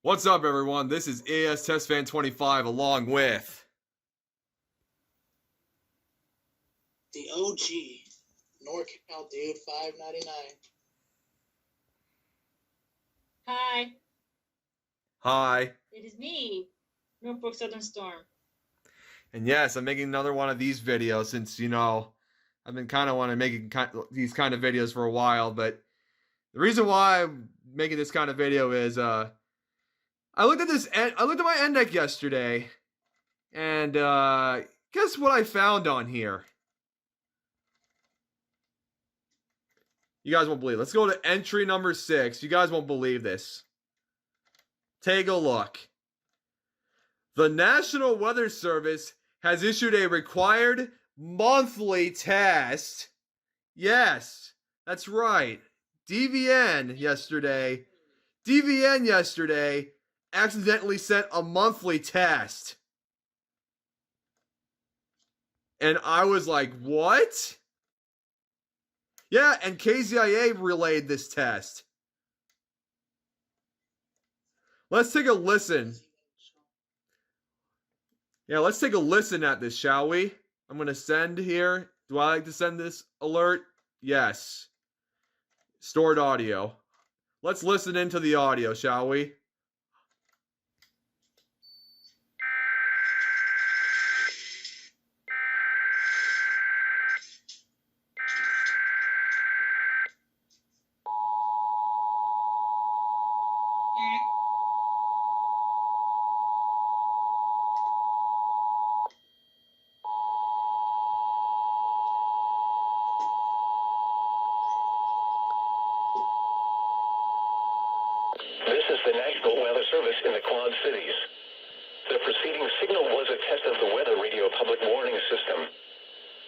What's up, everyone? This is EAS Test Fan 25 along with the OG NorCal Dude 599. Hi, Hi. it is me, Norfolk Southern Storm. And yes, I'm making another one of these videos since, I've been kind of wanting to make these kind of videos for a while, but the reason why I'm making this kind of video is I looked at my end deck yesterday, and guess what I found on here? You guys won't believe it. Let's go to entry number 6. You guys won't believe this. Take a look. The National Weather Service has issued a required monthly test. Yes, that's right. DVN yesterday accidentally sent a monthly test. And I was like, what? Yeah, and KZIA relayed this test. Let's take a listen. Yeah, let's take a listen at this, shall we? I'm going to send here. Do I like to send this alert? Yes. Stored audio. Let's listen into the audio, shall we? This is the National Weather Service in the Quad Cities. The preceding signal was a test of the weather radio public warning system.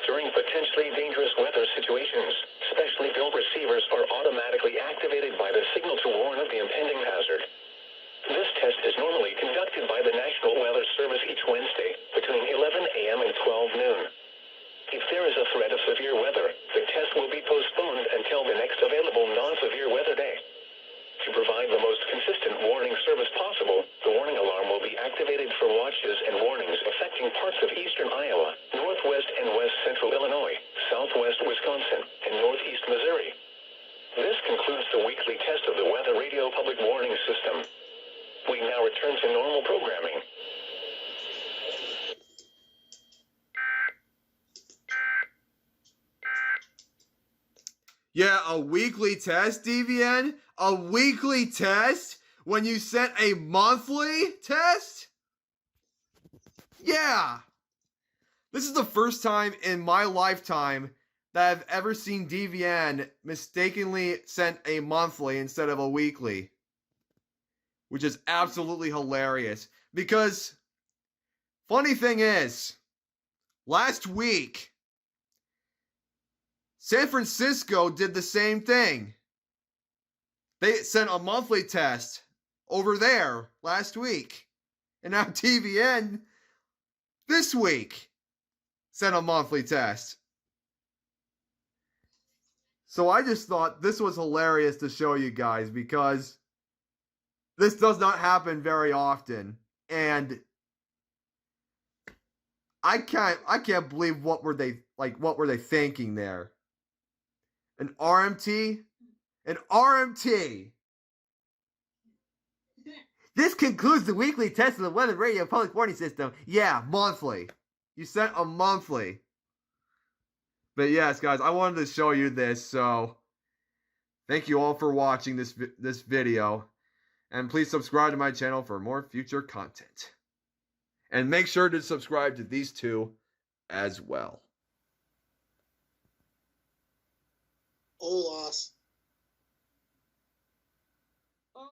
During potentially dangerous weather situations, specially built receivers are automatically activated by the signal to warn of the impending hazard. This test is normally conducted by the National Weather Service each Wednesday between 11 a.m. and 12 noon. If there is a threat of severe weather, the test will be postponed until the next available non-severe weather day. To provide the most consistent warning service possible, the warning alarm will be activated for watches and warnings affecting parts of eastern Iowa, northwest and west central Illinois, southwest Wisconsin, and northeast Missouri. This concludes the weekly test of the Weather Radio Public Warning System. We now return to normal programming. Yeah, a weekly test, DVN? A weekly test? When you sent a monthly test? Yeah. This is the first time in my lifetime that I've ever seen DVN mistakenly sent a monthly instead of a weekly. Which is absolutely hilarious. Because, funny thing is, last week, San Francisco did the same thing. They sent a monthly test over there last week. And now TVN this week sent a monthly test. So I just thought this was hilarious to show you guys because this does not happen very often. And I can't believe what were they thinking there. An RMT? An RMT! This concludes the weekly test of the Weather Radio Public Warning System. Yeah, monthly. You sent a monthly. But yes, guys, I wanted to show you this, so thank you all for watching this video. And please subscribe to my channel for more future content. And make sure to subscribe to these two as well. Oh, loss.